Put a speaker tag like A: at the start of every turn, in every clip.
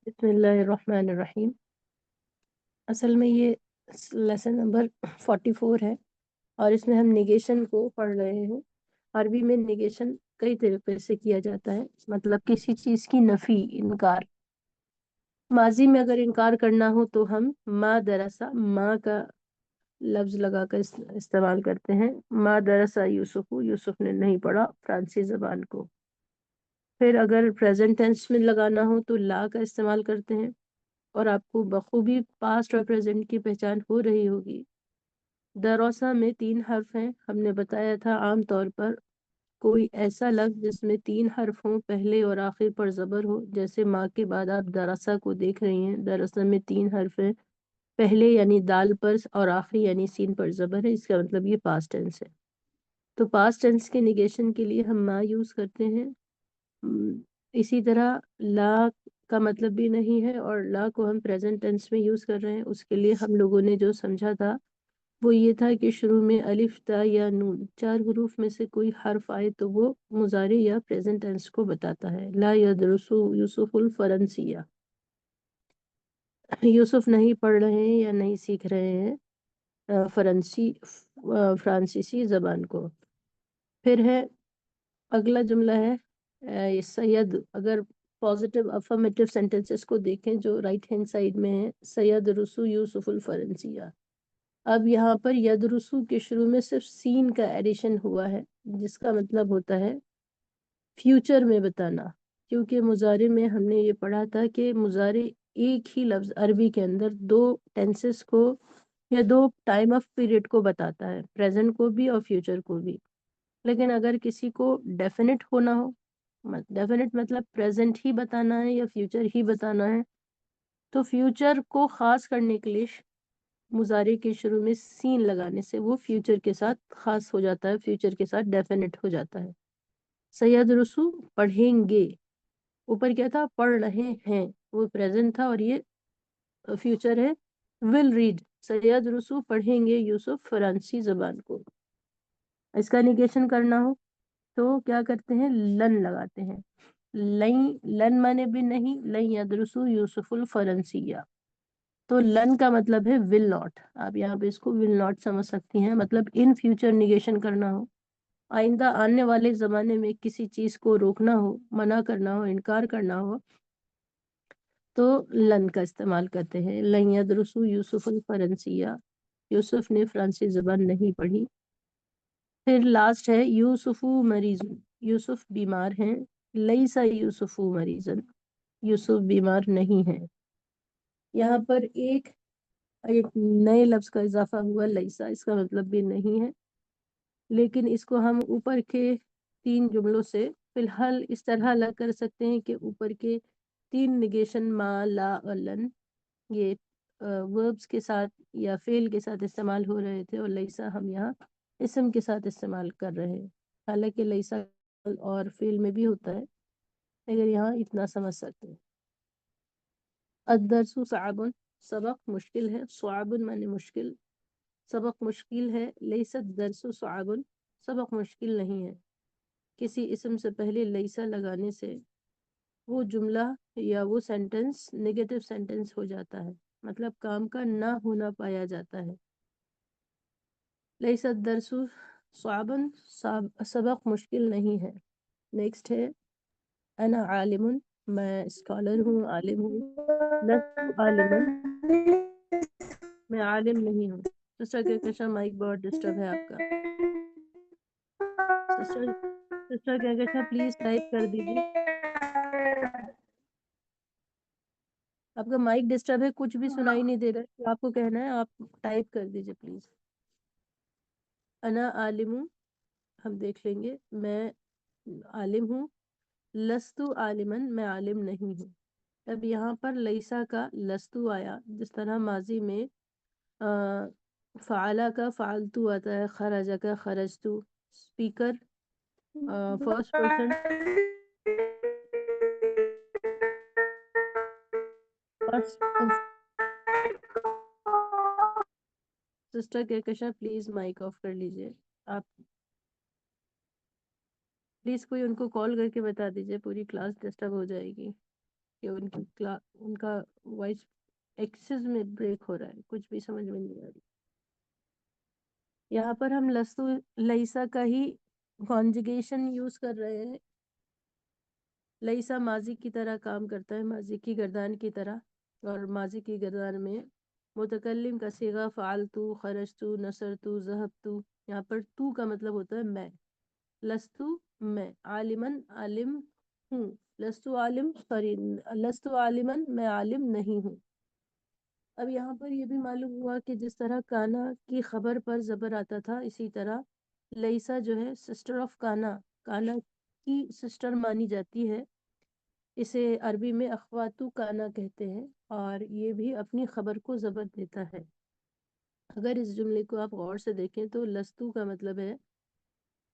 A: बिस्मिल्लाहिर्रहमानिर्रहीम। असल में ये लेसन नंबर 44 है और इसमें हम निगेशन को पढ़ रहे हैं। अरबी में निगेशन कई तरीके से किया जाता है, मतलब किसी चीज़ की नफी, इनकार। माजी में अगर इनकार करना हो तो हम मा दरसा, माँ का लफ्ज लगाकर इस्तेमाल करते हैं। मा दरसा यूसुफ, यूसुफ ने नहीं पढ़ा फ्रांसी जबान को। फिर अगर प्रेजेंट टेंस में लगाना हो तो ला का इस्तेमाल करते हैं, और आपको बखूबी पास्ट और प्रेजेंट की पहचान हो रही होगी। दरोसा में 3 हर्फ हैं। हमने बताया था आम तौर पर कोई ऐसा लफ्ज जिसमें 3 हर्फ हों, पहले और आखिर पर ज़बर हो, जैसे माँ के बाद आप दरसा को देख रही हैं। दरसा में 3 हर्फ हैं, पहले यानी दाल पर और आखिरी यानी सीन पर ज़बर है। इसका मतलब ये पास्ट टेंस है। तो पास्ट टेंस के निगेशन के लिए हम माँ यूज़ करते हैं। इसी तरह ला का मतलब भी नहीं है, और ला को हम प्रेजेंट टेंस में यूज़ कर रहे हैं। उसके लिए हम लोगों ने जो समझा था वो ये था कि शुरू में अलिफ, ता या नून, 4 हरूफ में से कोई हर्फ आए तो वो मुजारे या प्रेजेंट टेंस को बताता है। ला यदरुसु यूसुफुल फरंसिया, यूसुफ नहीं पढ़ रहे हैं या नहीं सीख रहे हैं फ्रांसीसी जबान को। फिर है अगला जुमला है ये सैयद। अगर पॉजिटिव अफर्मेटिव सेंटेंसेस को देखें जो राइट हैंड साइड में है, सैयद रसू यूसुफुल फरंसिया। अब यहाँ पर यदरुसु के शुरू में सिर्फ सीन का एडिशन हुआ है, जिसका मतलब होता है फ्यूचर में बताना। क्योंकि मुजारे में हमने ये पढ़ा था कि मुजारे एक ही लफ्ज अरबी के अंदर 2 टेंसेस को या 2 टाइम ऑफ पीरियड को बताता है, प्रेजेंट को भी और फ्यूचर को भी। लेकिन अगर किसी को डेफिनेट होना हो, डेफिनेट मतलब प्रेजेंट ही बताना है या फ्यूचर ही बताना है, तो फ्यूचर को खास करने के लिए मुजारे के शुरू में सीन लगाने से वो फ्यूचर के साथ खास हो जाता है, फ्यूचर के साथ डेफिनेट हो जाता है। सैयद रसू पढ़ेंगे, ऊपर क्या था, पढ़ रहे हैं, वो प्रेजेंट था और ये फ्यूचर है। विल रीड, सैयद रसू पढ़ेंगे यूसुफ फ्रांसी जबान को। इसका निगेशन करना हो तो क्या करते हैं, लन लगाते हैं। लई, लन माने भी नहीं, लई यदरुसु यूसुफुल फरंसिया। तो लन का मतलब है विल नॉट। आप यहाँ पे इसको विल नॉट समझ सकती हैं, मतलब इन फ्यूचर निगेशन करना हो, आइंदा आने वाले जमाने में किसी चीज को रोकना हो, मना करना हो, इनकार करना हो, तो लन का इस्तेमाल करते हैं। लन यदरुसु यूसुफुल फरंसिया, यूसुफ ने फ्रांसी जबान नहीं पढ़ी। फिर लास्ट है यूसुफु मरीजन, यूसुफ बीमार हैं। लईसा यूसुफु मरीजन, यूसुफ बीमार नहीं है। यहाँ पर एक एक नए लफ्ज का इजाफा हुआ, लईसा। इसका मतलब भी नहीं है, लेकिन इसको हम ऊपर के 3 जुमलों से फिलहाल इस तरह अलग कर सकते हैं कि ऊपर के 3 निगेशन मा, ला और लन ये वर्ब्स के साथ या फेल के साथ इस्तेमाल हो रहे थे, और लईसा हम यहाँ इसम के साथ इस्तेमाल कर रहे हैं। हालांकि लईसा और फेल में भी होता है, अगर यहाँ इतना समझ सकते हैं। अदरसु सआबुन, सबक मुश्किल है। सआबुन माने मुश्किल, सबक मुश्किल है। लईसा दरसु सआबुन, सबक मुश्किल नहीं है। किसी इसम से पहले लईसा लगाने से वो जुमला या वो सेंटेंस नेगेटिव सेंटेंस हो जाता है, मतलब काम का ना होना पाया जाता है। लईसा दरसु सआबुन, सबक मुश्किल नहीं है। नेक्स्ट है अना आलिमुन, मैं स्कॉलर हूँ, आलिम हूँ। लस्तु आलिमन, मैं आलिम नहीं हूँ। सिस्टर कहकशा, माइक बहुत डिस्टर्ब है आपका। Sister sister Kahkasha please type कर दीजिए, आपका माइक डिस्टर्ब है, कुछ भी सुनाई नहीं दे रहा है। तो आपको कहना है, आप टाइप कर दीजिए प्लीज। अना आलिम, हम देख लेंगे, मैं आलिम हूँ। लस्तु आलिमन, मैं आलिम नहीं हूँ। अब यहाँ पर लईसा का लस्तु आया, जिस तरह माजी में फ़ाला का फ़ालतू आता है, खराजा का खरजतू। Speaker first person, sister Kahkasha please mic off कर लीजिए आप। प्लीज कोई उनको कॉल करके बता दीजिए, पूरी क्लास डिस्टर्ब हो जाएगी। कि उनका वॉइस एक्सेस में ब्रेक हो रहा है, कुछ भी समझ में नहीं आ रही। यहाँ पर हम लस्तु लईसा का ही कॉन्जुगेशन यूज कर रहे हैं। लईसा माजी की तरह काम करता है, माजी की गर्दान की तरह, और माजी की गर्दान में मुतकल्लिम का सीगा फ़अलतु, खरजतु, नसरतु, ज़हबतु। यहाँ पर तू का मतलब होता है मैं। लस्तु मैं, आलिमन आलिम हूँ, लस्तु आलिम सॉरी लस्तु आलिमन मैं आलिम नहीं हूँ। अब यहाँ पर ये भी मालूम हुआ कि जिस तरह काना की खबर पर जबर आता था, इसी तरह लईसा जो है सिस्टर ऑफ काना, काना की सिस्टर मानी जाती है। इसे अरबी में अखवातु काना कहते हैं, और ये भी अपनी खबर को जबर देता है। अगर इस जुमले को आप गौर से देखें तो लस्तु का मतलब है,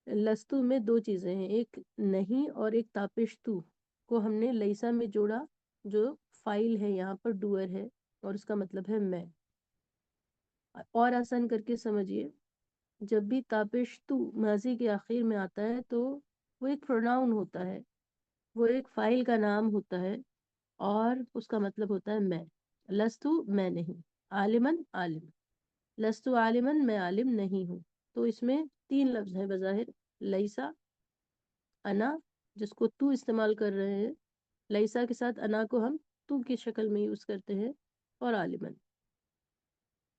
A: लस्तु में दो चीजें हैं, एक नहीं और एक तापिशतु को हमने लईसा में जोड़ा, जो फाइल है यहाँ पर डूअर है, और उसका मतलब है मैं। और आसान करके समझिए, जब भी तापिशतु माजी के आखिर में आता है तो वो एक प्रोनाउन होता है, वो एक फाइल का नाम होता है, और उसका मतलब होता है मैं। लस्तु मैं नहीं, आलिमन आलिम, लस्तु आलिमन मैं आलिम नहीं हूँ। तो इसमें तीन लफ्ज हैं बज़ाहिर, लईसा, अना जिसको तू इस्तेमाल कर रहे हैं, लईसा के साथ अना को हम तू की शक्ल में यूज करते हैं, और आलिमन।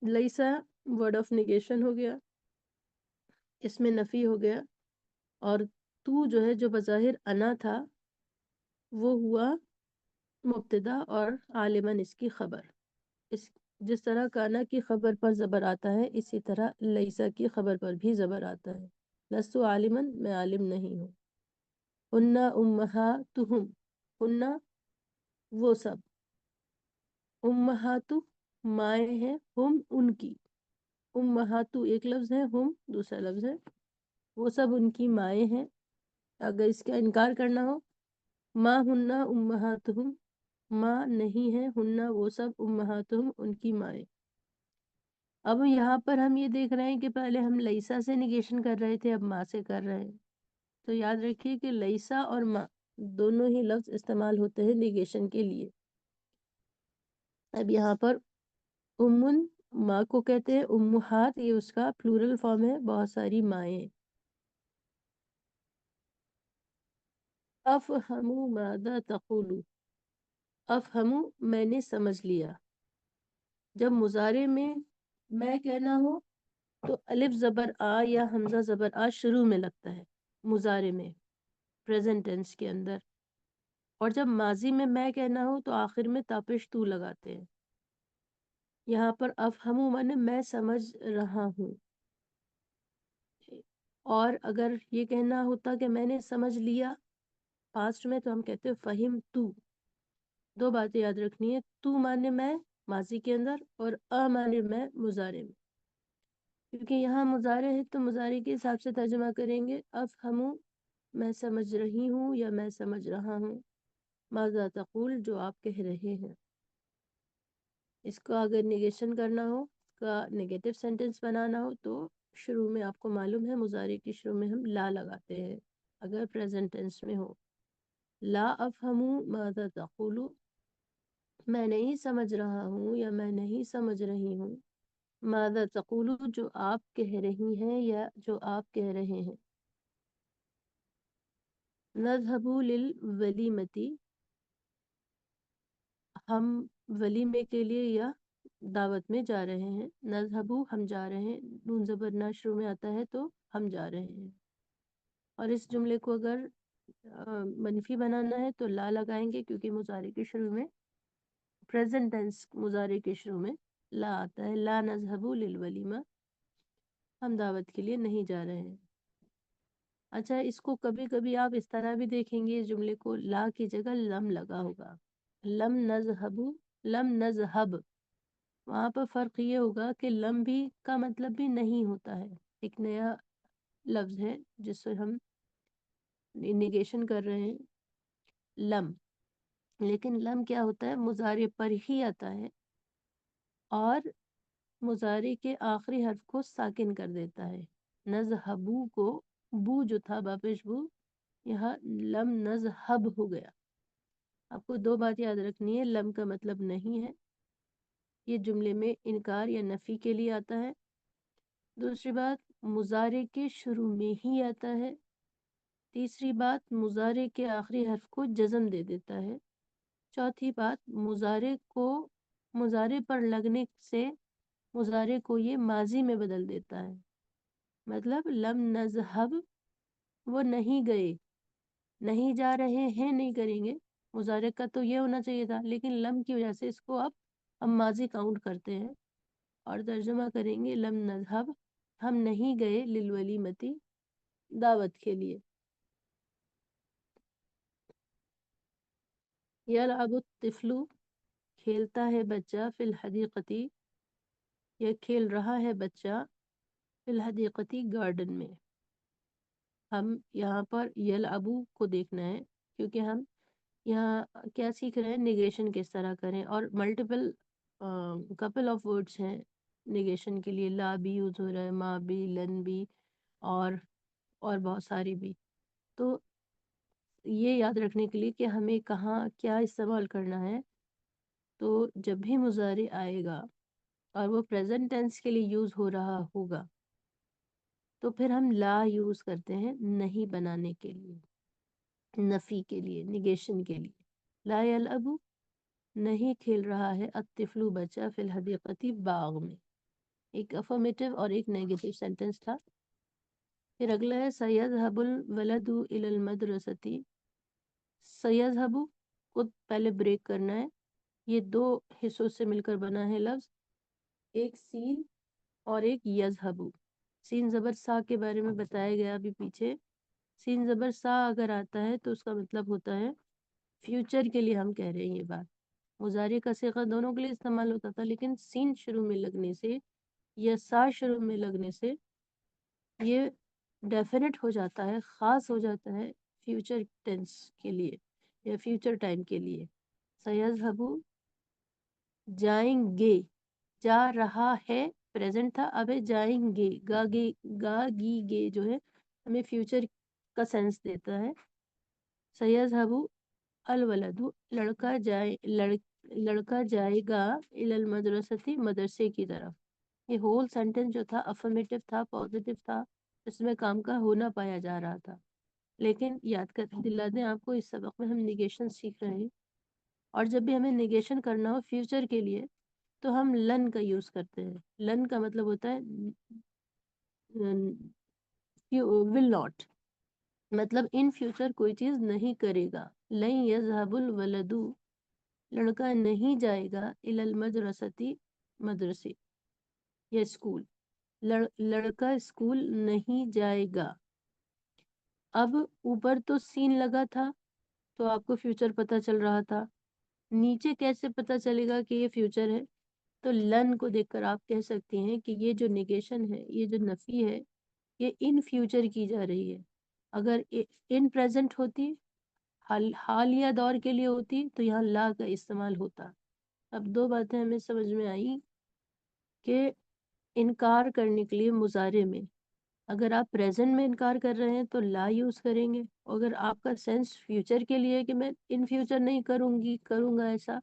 A: लईसा वर्ड ऑफ निगेशन हो गया, इसमें नफी हो गया, और तू जो है जो बज़ाहिर अना था वो हुआ मुब्तदा, और आलिमन इसकी खबर। इस जिस तरह काना की खबर पर जबर आता है, इसी तरह लईसा की खबर पर भी जबर आता है। लस्तु आलिमन मैं आलिम नहीं हूँ। हुन्ना उम्महातुहुम, हुन्ना वो सब, उम्महातु माए हैं, हुम उनकी, उम्महातु एक लफ्ज है, हुम दूसरा लफ्ज है, वो सब उनकी माए हैं। अगर इसका इनकार करना हो, मा हुन्ना उम्महातुहुम, माँ नहीं है, हुन्ना वो सब, उम्महातुहुम उनकी माए। अब यहाँ पर हम ये देख रहे हैं कि पहले हम लईसा से निगेशन कर रहे थे, अब माँ से कर रहे हैं। तो याद रखिए कि लईसा और माँ दोनों ही लफ्ज इस्तेमाल होते हैं निगेशन के लिए। अब यहाँ पर उम्मुन माँ को कहते हैं, उम्मुहात ये उसका प्लूरल फॉर्म है, बहुत सारी माएँ। अफहमु मादा तक़ुलु, अफहमु मैंने समझ लिया। जब मुजारे में मैं कहना हो तो अलिफ जबर आ या हमजा जबर आ शुरू में लगता है मुजारे में, प्रेजेंट टेंस के अंदर। और जब माजी में मैं कहना हो तो आखिर में तापिश तू लगाते हैं। यहाँ पर अफहमु माने मैं समझ रहा हूँ, और अगर ये कहना होता कि मैंने समझ लिया पास्ट में, तो हम कहते हैं फहिम तू। दो बातें याद रखनी है, तू माने मैं माजी के अंदर, और अ माने मैं मुजारे में। क्योंकि यहाँ मुजारे है तो मुजारे के हिसाब से तर्जुमा करेंगे। अफहमु मैं समझ रही हूँ या मैं समझ रहा हूँ, माज़ा तक़ूल जो आप कह रहे हैं। इसको अगर निगेशन करना हो, का नेगेटिव सेंटेंस बनाना हो, तो शुरू में आपको मालूम है मुजारे के शुरू में हम ला लगाते हैं अगर प्रेजेंट टेंस में हो। ला अफहमु माज़ा तक़ूलु, मैं नहीं समझ रहा हूँ या मैं नहीं समझ रही हूँ, माज़ा तक़ूलु जो आप कह रही हैं या जो आप कह रहे हैं। नज़हबु लिल वलीमती, हम वलीमे के लिए या दावत में जा रहे हैं। नज़हबु हम जा रहे हैं, नून ज़बर ना शुरू में आता है तो हम जा रहे हैं। और इस जुमले को अगर मनफी बनाना है तो ला लगाएंगे, क्योंकि मुजारे के शुरू में, प्रेजेंट टेंस मुजारे के शुरू में ला आता है। ला नज़हबु लिल वलीमा, हम दावत के लिए नहीं जा रहे हैं। अच्छा, इसको कभी कभी आप इस तरह भी देखेंगे, इस जुमले को ला की जगह लम लगा होगा, लम नज़हबु, लम नज़हब। वहां पर फर्क ये होगा कि लम भी का मतलब भी नहीं होता है, एक नया लफ्ज है जिससे हम निगेशन कर रहे हैं, लम। लेकिन लम क्या होता है, मुजारे पर ही आता है, और मुजारे के आखिरी हर्फ को साकिन कर देता है। नज़हबू को बू जो था बापिश बू, यहाँ लम नज़हब हो गया। آپ کو دو بات یاد رکھنی ہے، لم کا مطلب نہیں ہے، یہ جملے میں انکار یا نفی کے لیے آتا ہے۔ دوسری بات، مضارع کے شروع میں ہی آتا ہے۔ تیسری بات، مضارع کے آخری حرف کو جزم دے دیتا ہے۔ چوتھی بات، مضارع پر لگنے سے مضارع کو یہ ماضی میں بدل دیتا ہے۔ مطلب لم نذهب، وہ نہیں گئے، نہیں جا رہے ہیں، نہیں کریں گے، مضارع کا تو یہ ہونا چاہیے تھا، لیکن لم کی وجہ سے اس کو اب ہم ماضی کاؤنٹ کرتے ہیں اور ترجمہ کریں گے لم نذهب، ہم نہیں گئے، للولیمتی، دعوت کے لیے۔ یلعب الطفل، کھیلتا ہے بچہ، فی الحدیقتی، یا کھیل رہا ہے بچہ، فی الحدیقتی، گارڈن میں۔ ہم یہاں پر یلعبو کو دیکھنا ہے، کیونکہ ہم یہاں کیا سیکھ رہے ہیں، نیگیشن کس طرح کریں، اور ملٹیپل کپل آف ورڈس ہیں نیگیشن کے لیے، لا بھی یوز ہو رہا ہے، ما بھی، لن بھی، اور بہت ساری بھی۔ تو یہ یاد رکھنے کے لیے کہ ہمیں کہاں کیا استعمال کرنا ہے، تو جب بھی مضارع آئے گا اور وہ پریزنٹ ٹینس کے لیے یوز ہو رہا ہوگا تو پھر ہم لا یوز کرتے ہیں نہیں بنانے کے لیے، نفی کے لیے، نیگیشن کے لیے۔ لا یلعب، نہیں کھیل رہا ہے، الطفل، بچہ، فی الحدیقتی، باغ میں۔ ایک افرمیٹو اور ایک نیگیٹو سینٹنس تھا۔ پھر اگلا ہے سیذهب الولد الی المدرسۃ۔ سیذهب کو پہلے بریک کرنا ہے، یہ دو حصوں سے مل کر بنا ہے لفظ، ایک سین اور ایک یذهب۔ سین زبر سا کے بارے میں بتایا گیا ابھی پیچھے۔ سین زبر سا اگر آتا ہے تو اس کا مطلب ہوتا ہے فیوچر کے لیے ہم کہہ رہے ہیں یہ بات۔ مضارع کا صیغہ دونوں کے لیے استعمال ہوتا تھا، لیکن سین شروع میں لگنے سے یا سا شروع میں لگنے سے یہ ڈیفینٹ ہو جاتا ہے، خاص ہو جاتا ہے فیوچر ٹینس کے لیے یا فیوچر ٹائم کے لیے۔ سیذهب، جائیں گے، جا رہا ہے پریزنٹ تھا، اب ہے جائیں گے، گا گی گے جو ہے ہمیں فیوچر کا سینس دیتا ہے۔ سیذهب الولد، لڑکا جائے گا، الی المدرسۃ، مدرسے کی طرف۔ یہ ہول سینٹنس جو تھا افرمیٹو تھا، پوزیٹو تھا، اس میں کام کا ہونا پایا جا رہا تھا۔ لیکن یاد کر دلا دیں آپ کو، اس سبق میں ہم نیگیشن سیکھ رہے ہیں، اور جب بھی ہمیں نیگیشن کرنا ہو فیوچر کے لیے تو ہم لن کا یوز کرتے ہیں۔ لن کا مطلب ہوتا ہے ول ناٹ، مطلب ان فیوچر کوئی چیز نہیں کرے گا۔ لن یذهب الولد، لڑکا نہیں جائے گا، الی المدرسۃ، مدرسے یا اسکول، لڑکا اسکول نہیں جائے گا۔ اب اوپر تو سین لگا تھا تو آپ کو فیوچر پتہ چل رہا تھا، نیچے کیسے پتہ چلے گا کہ یہ فیوچر ہے؟ تو لن کو دیکھ کر آپ کہہ سکتے ہیں کہ یہ جو نیگیشن ہے، یہ جو نفی ہے، یہ ان فیوچر کی جا رہی ہے۔ اگر ان پریزنٹ ہوتی، حالیہ دور کے لیے ہوتی، تو یہاں لا کا استعمال ہوتا۔ اب دو باتیں ہمیں سمجھ میں آئی کہ انکار کرنے کے لیے مضارع میں اگر آپ پریزنٹ میں انکار کر رہے ہیں تو لا یوز کریں گے، اگر آپ کا سینس فیوچر کے لیے کہ میں ان فیوچر نہیں کروں گا ایسا،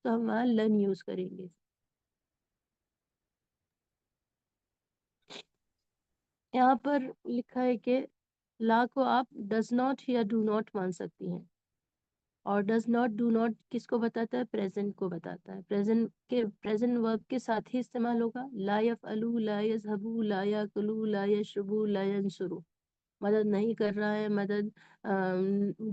A: تو ہم وہاں لن یوز کریں گے۔ یہاں پر لکھا ہے کہ لا کو آپ ڈز ناٹ یا ڈو ناٹ مان سکتی ہیں، اور ڈز ناٹ ڈو ناٹ کس کو بتاتا ہے؟ پریزنٹ کو بتاتا ہے۔ پریزنٹ ورب کے ساتھ ہی استعمال ہوگا۔ لا یفعلوا، لا یذهبوا، لا یاکلوا، لا یشربوا، لا ینصروا۔ مدد نہیں کر رہا ہے،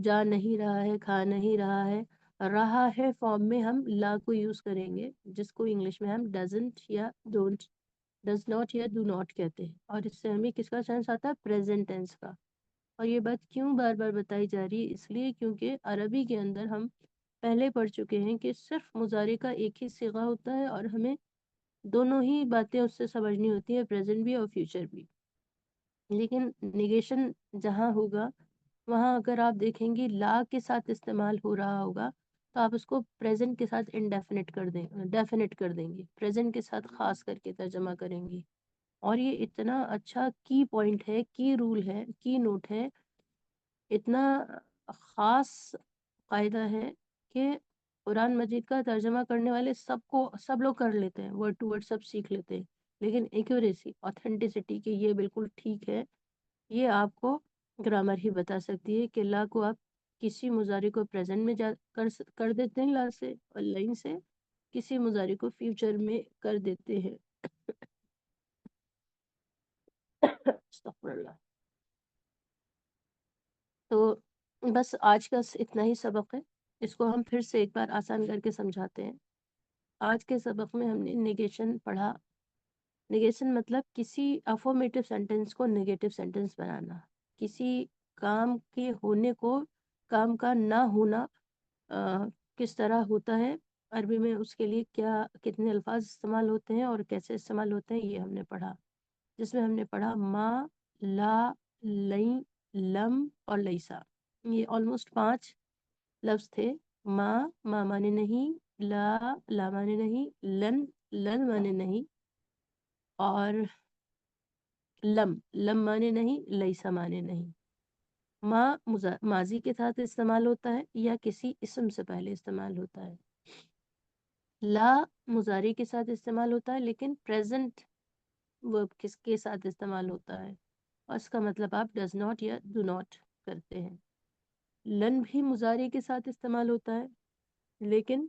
A: جا نہیں رہا ہے، کھا نہیں رہا ہے، رہا ہے فارم میں ہم لا کو یوز کریں گے، جس کو انگلش میں ہم ڈزنٹ یا ڈونٹ، ڈز ناٹ یا ڈو ناٹ کہتے ہیں، اور اس سے ہمیں کس کا سینس آتا ہے؟ پریزنٹ ٹینس کا۔ اور یہ بات کیوں بار بار بتائی جا رہی ہے؟ اس لیے کیونکہ عربی کے اندر ہم پہلے پڑھ چکے ہیں کہ صرف مضارع کا ایک ہی صیغہ ہوتا ہے، اور ہمیں دونوں ہی باتیں اس سے سمجھنی ہوتی ہیں، پریزنٹ بھی اور فیوچر بھی۔ لیکن نیگیشن جہاں ہوگا وہاں اگر آپ دیکھیں گے لا کے ساتھ استعمال ہو رہا ہوگا تو آپ اس کو پریزنٹ کے ساتھ ڈیفینٹ کر دیں گے، پریزنٹ کے ساتھ خاص کر کے ترجمہ کریں گے۔ اور یہ اتنا اچھا کی پوائنٹ ہے، کی رول ہے، کی نوٹ ہے، اتنا خاص قاعدہ ہے کہ قرآن مجید کا ترجمہ کرنے والے سب لوگ کر لیتے ہیں، ورڈ ٹو ورڈ سب سیکھ لیتے ہیں، لیکن ایکوریسی اوتھینٹسٹی کی یہ بالکل ٹھیک ہے، یہ آپ کو گرامر ہی بتا سکتی ہے کہ لا کو آپ کسی مضارع کو پریزنٹ میں کر دیتے ہیں لا سے، اور لائن سے کسی مضارع کو فیوچر میں کر دیتے ہیں. استغفر اللہ. تو بس آج کا اتنا ہی سبق ہے، اس کو ہم پھر سے ایک بار آسان کر کے سمجھاتے ہیں. آج کے سبق میں ہم نے نیگیشن پڑھا. نیگیشن مطلب کسی افرمیٹو سینٹینس کو نیگیٹو سینٹینس بنانا، کسی کام کے ہونے کو کام کا نہ ہونا کس طرح ہوتا ہے، عربی میں اس کے لیے کتنے الفاظ استعمال ہوتے ہیں اور کیسے استعمال ہوتے ہیں، یہ ہم نے پڑھا. جس میں ہم نے پڑھا ما، لا، لئی، لم اور لیسا. یہ آلموسٹ 5 لفظ تھے. ما مانے نہیں، لا مانے نہیں، لن مانے نہیں، اور لم مانے نہیں، لیسا مانے نہیں. ما ماضی کے ساتھ استعمال ہوتا ہے یا کسی اسم سے پہلے استعمال ہوتا ہے. لا مضارع کے ساتھ استعمال ہوتا ہے لیکن پریزنٹ ورب کس کے ساتھ استعمال ہوتا ہے، اور اس کا مطلب آپ ڈز ناٹ یا ڈو ناٹ کرتے ہیں. لن بھی مضارع کے ساتھ استعمال ہوتا ہے لیکن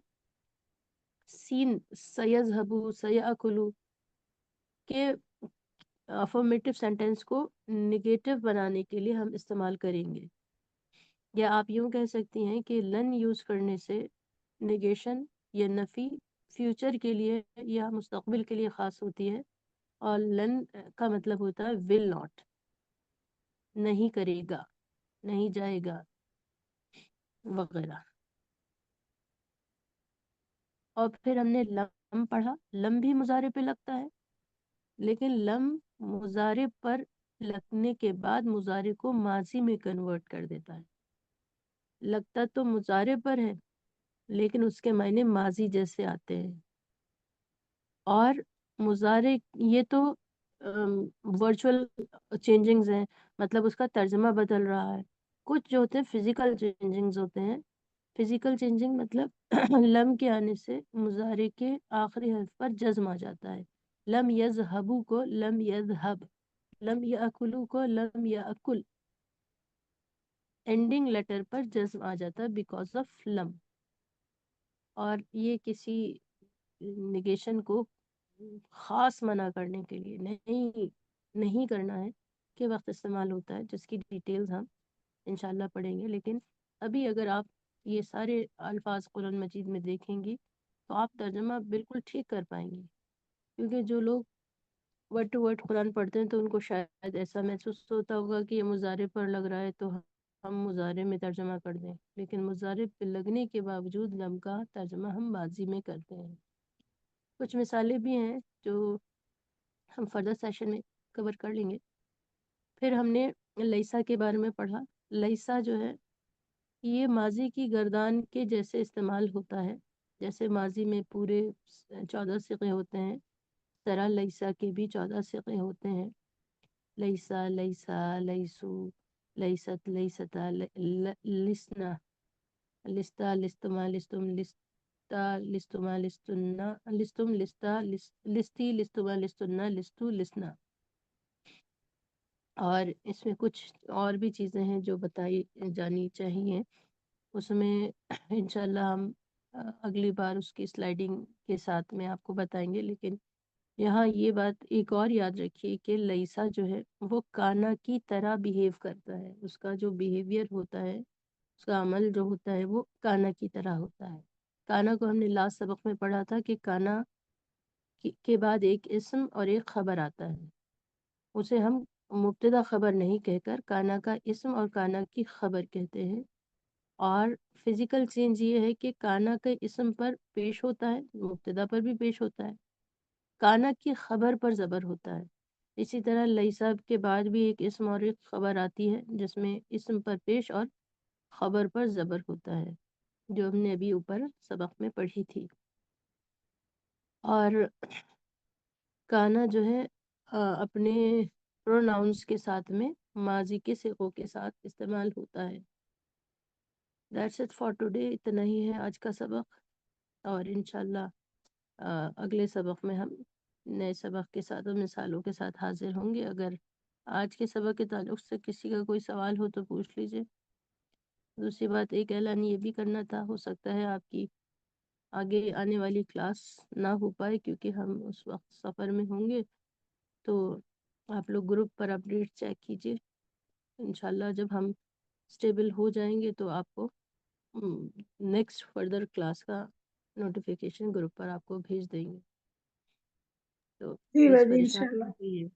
A: سین سیذهبوا سیأکلوا کے افرمیٹو سینٹینس کو نگیٹو بنانے کے لیے ہم استعمال کریں گے. یا آپ یوں کہہ سکتی ہیں کہ لن یوز کرنے سے نگیشن یا نفی فیوچر کے لیے یا مستقبل کے لیے خاص ہوتی ہے، اور لن کا مطلب ہوتا ہے ول ناٹ، نہیں کرے گا، نہیں جائے گا وغیرہ. اور پھر ہم نے لم پڑھا. لم بھی مضارع پہ لگتا ہے لیکن لم مضارع پر لگنے کے بعد مضارع کو ماضی میں کنورٹ کر دیتا ہے. لگتا تو مضارع پر ہے لیکن اس کے معنی ماضی جیسے آتے ہیں. اور مضارع یہ تو ورچوئل چینجنگز ہیں، مطلب اس کا ترجمہ بدل رہا ہے. کچھ جو ہوتے ہیں فزیکل چینجنگز ہوتے ہیں. فزیکل چینجنگ مطلب لم کے آنے سے مضارع کے آخری حرف پر جزم آ جاتا ہے. لم یذهبوا کو لم یذهب، لم یاکلوا کو لم یاکل، اینڈنگ لیٹر پر جزم آ جاتا ہے بیکاز آف لم. اور یہ کسی نگیشن کو خاص منع کرنے کے لیے نہیں کرنا ہے کے وقت استعمال ہوتا ہے، جس کی ڈیٹیلز ہم انشاءاللہ پڑھیں گے. لیکن ابھی اگر آپ یہ سارے الفاظ قرآن مجید میں دیکھیں گی تو آپ ترجمہ بالکل ٹھیک کر پائیں گے. کیونکہ جو لوگ ورڈ ٹو ورڈ قرآن پڑھتے ہیں تو ان کو شاید ایسا محسوس ہوتا ہوگا کہ یہ مضارع پر لگ رہا ہے تو ہم مضارع میں ترجمہ کر دیں، لیکن مضارع پہ لگنے کے باوجود لم کا ترجمہ ہم ماضی میں کرتے ہیں. کچھ مثالیں بھی ہیں جو ہم فردر سیشن میں کور کر لیں گے. پھر ہم نے لیسا کے بارے میں پڑھا. لیسا جو ہے یہ ماضی کی گردان کے جیسے استعمال ہوتا ہے، جیسے ماضی میں پورے 14 صیغے ہوتے ہیں، طرح لیسا کے بھی 14 صیغے ہوتے ہیں. لیسا، لیسا، لیسو، لیست، لیستا، لسنا، لستا، لستما، لستم، لستا، لستما، لستنا، لستم، لستا، لستی، لستما، لستنا، لستو، لسنا. اور اس میں کچھ اور بھی چیزیں ہیں جو بتائی جانی چاہیے. اس میں انشاءاللہ ہم اگلی بار اس کی سلائیڈنگ کے ساتھ میں آپ کو بتائیں گے. لیکن یہاں یہ بات ایک اور یاد رکھیے کہ لیسا جو ہے وہ کانا کی طرح بیہیو کرتا ہے. اس کا جو بیہیویئر ہوتا ہے، اس کا عمل جو ہوتا ہے وہ کانا کی طرح ہوتا ہے. کانا کو ہم نے لاسٹ سبق میں پڑھا تھا کہ کانا کے بعد ایک اسم اور ایک خبر آتا ہے. اسے ہم مبتدا خبر نہیں کہہ کر کانا کا اسم اور کانا کی خبر کہتے ہیں. اور فزیکل چینج یہ ہے کہ کانا کے اسم پر پیش ہوتا ہے، مبتدا پر بھی پیش ہوتا ہے، کانا کی خبر پر زبر ہوتا ہے. اسی طرح لیسا کے بعد بھی ایک اسم اور ایک خبر آتی ہے جس میں اسم پر پیش اور خبر پر زبر ہوتا ہے، جو ہم نے ابھی اوپر سبق میں پڑھی تھی. اور کانا جو ہے اپنے پروناؤنس کے ساتھ میں ماضی کے صیغوں کے ساتھ استعمال ہوتا ہے. That's it for today. इतना ही है आज का सबक, और इंशाल्लाह अगले सबक में हम नए सबक के साथ और मिसालों के साथ हाजिर होंगे। अगर आज के सबक के ताल्लुक से किसी का कोई सवाल हो तो पूछ लीजिए। दूसरी बात, एक ऐलान ये भी करना था, हो सकता है आपकी आगे आने वाली क्लास ना हो पाए क्योंकि हम उस वक्त सफ़र में होंगे, तो आप लोग ग्रुप पर अपडेट चेक कीजिए। इंशाल्लाह जब हम स्टेबल हो जाएंगे तो आपको नेक्स्ट फर्दर क्लास का नोटिफिकेशन ग्रुप पर आपको भेज देंगे। तो
B: जी
A: प्लीज़
B: बाजी
A: परेशान
B: इंशाल्लाह।
A: मत होइए।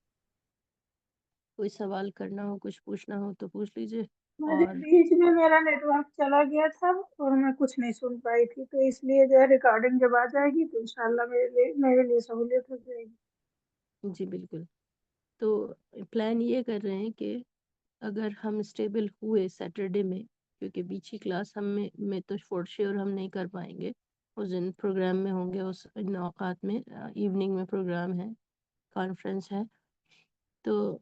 A: कोई सवाल करना हो, कुछ पूछना हो तो पूछ लीजिए।
B: बाजी
A: और
B: बीच में मेरा नेटवर्क चला गया था और मैं कुछ नहीं सुन पाई थी, तो इसलिए जो है रिकॉर्डिंग जब आ जाएगी तो इंशाल्लाह मेरे लिए सहूलियत हो जाएगी।
A: जी बिल्कुल। तो प्लान ये कर रहे हैं कि अगर हम स्टेबल हुए सैटरडे में, क्योंकि बीच की क्लास में तो फॉर श्योर हम नहीं कर पाएंगे, उस दिन प्रोग्राम में होंगे, उस इन औकात में इवनिंग में प्रोग्राम है, कॉन्फ्रेंस है। तो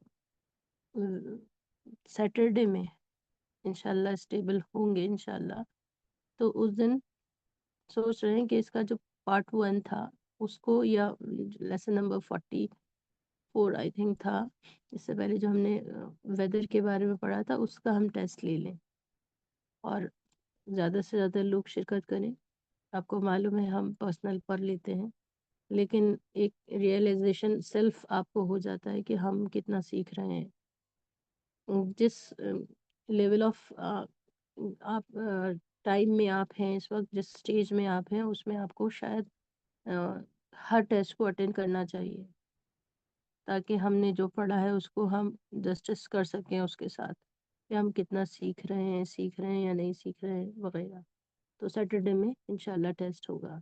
A: सैटरडे में इंशाल्लाह स्टेबल होंगे इंशाल्लाह। तो उस दिन सोच रहे हैं कि इसका जो पार्ट 1 था उसको, या लेसन नंबर 44 आई थिंक था, इससे पहले जो हमने वेदर के बारे में पढ़ा था, उसका हम टेस्ट ले लें और ज़्यादा से ज़्यादा लोग शिरकत करें। आपको मालूम है हम पर्सनल पढ़ लेते हैं, लेकिन एक रियलाइजेशन सेल्फ आपको हो जाता है कि हम कितना सीख रहे हैं। जिस लेवल ऑफ आप टाइम में आप हैं इस वक्त, जिस स्टेज में आप हैं, उसमें आपको शायद हर टेस्ट को अटेंड करना चाहिए, ताकि हमने जो पढ़ा है उसको हम जस्टिस कर सकें उसके साथ, कि हम कितना सीख रहे हैं या नहीं सीख रहे हैं वगैरह। तो सैटरडे में इंशाल्लाह टेस्ट होगा।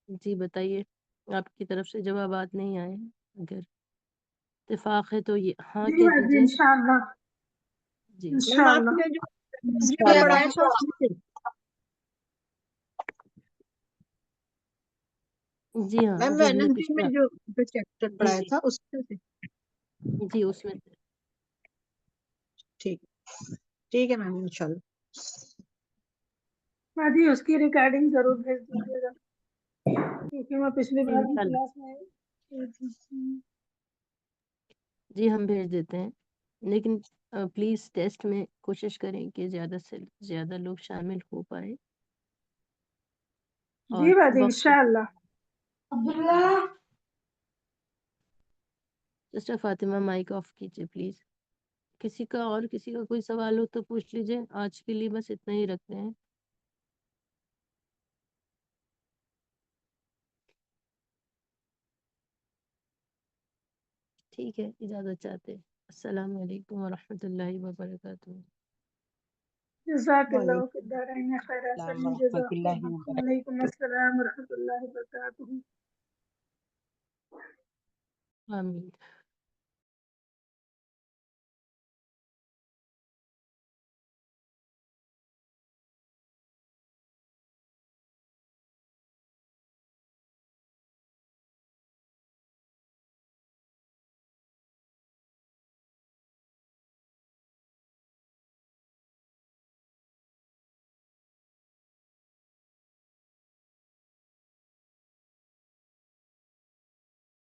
A: जी बताइए, आपकी तरफ से जवाबात नहीं आए हैं? अगर इत्तेफाक है तो ये हाँ
B: जी
A: कह
B: बाजी
A: दीजिए।
B: इंशाल्लाह।
A: जी
C: मैम
B: इंशाल्लाह।
C: आपने जो कंप्लीट पढ़ाया था उसमें से?
A: जी हाँ,
C: मैम
A: जो हमने
C: एनर्जी में
A: पिछला,
C: जो जो चैप्टर
A: जी
C: पढ़ाया
A: जी
C: था उसमें से?
A: जी उसमें से।
C: ठीक ठीक है मैम इंशाल्लाह।
B: बाजी उसकी रिकॉर्डिंग जरूर भेज दीजिएगा, क्योंकि मैं पिछली
A: जी
B: बार की
A: इंशाल्लाह,
B: क्लास में।
A: जी हम भेज देते हैं, लेकिन प्लीज़ टेस्ट में कोशिश करें कि ज़्यादा से ज़्यादा लोग शामिल हो पाए
B: जी
A: और
B: बाजी
A: वक्त पर।
B: इंशाल्लाह। Abdullah.
A: Sister Fatima mic off कीजिए प्लीज़। किसी का कोई सवाल हो तो पूछ लीजिए। आज के लिए बस इतना ही रखते हैं। ठीक है, इजाज़त चाहते हैं। अस्सलाम वालेकुम व रहमतुल्लाहि व बरकातुहू।
B: जज़ाकल्लाहु
C: वालेकुम
B: खैरन
C: अस्सलाम व
B: खैरन
C: रहमतुल्लाहि व
B: जज़ाकल्लाहु।
C: बरकातहू।
B: वालेकुम अस्सलाम व रहमतुल्लाहि व बरकातुहू।
A: आमीन।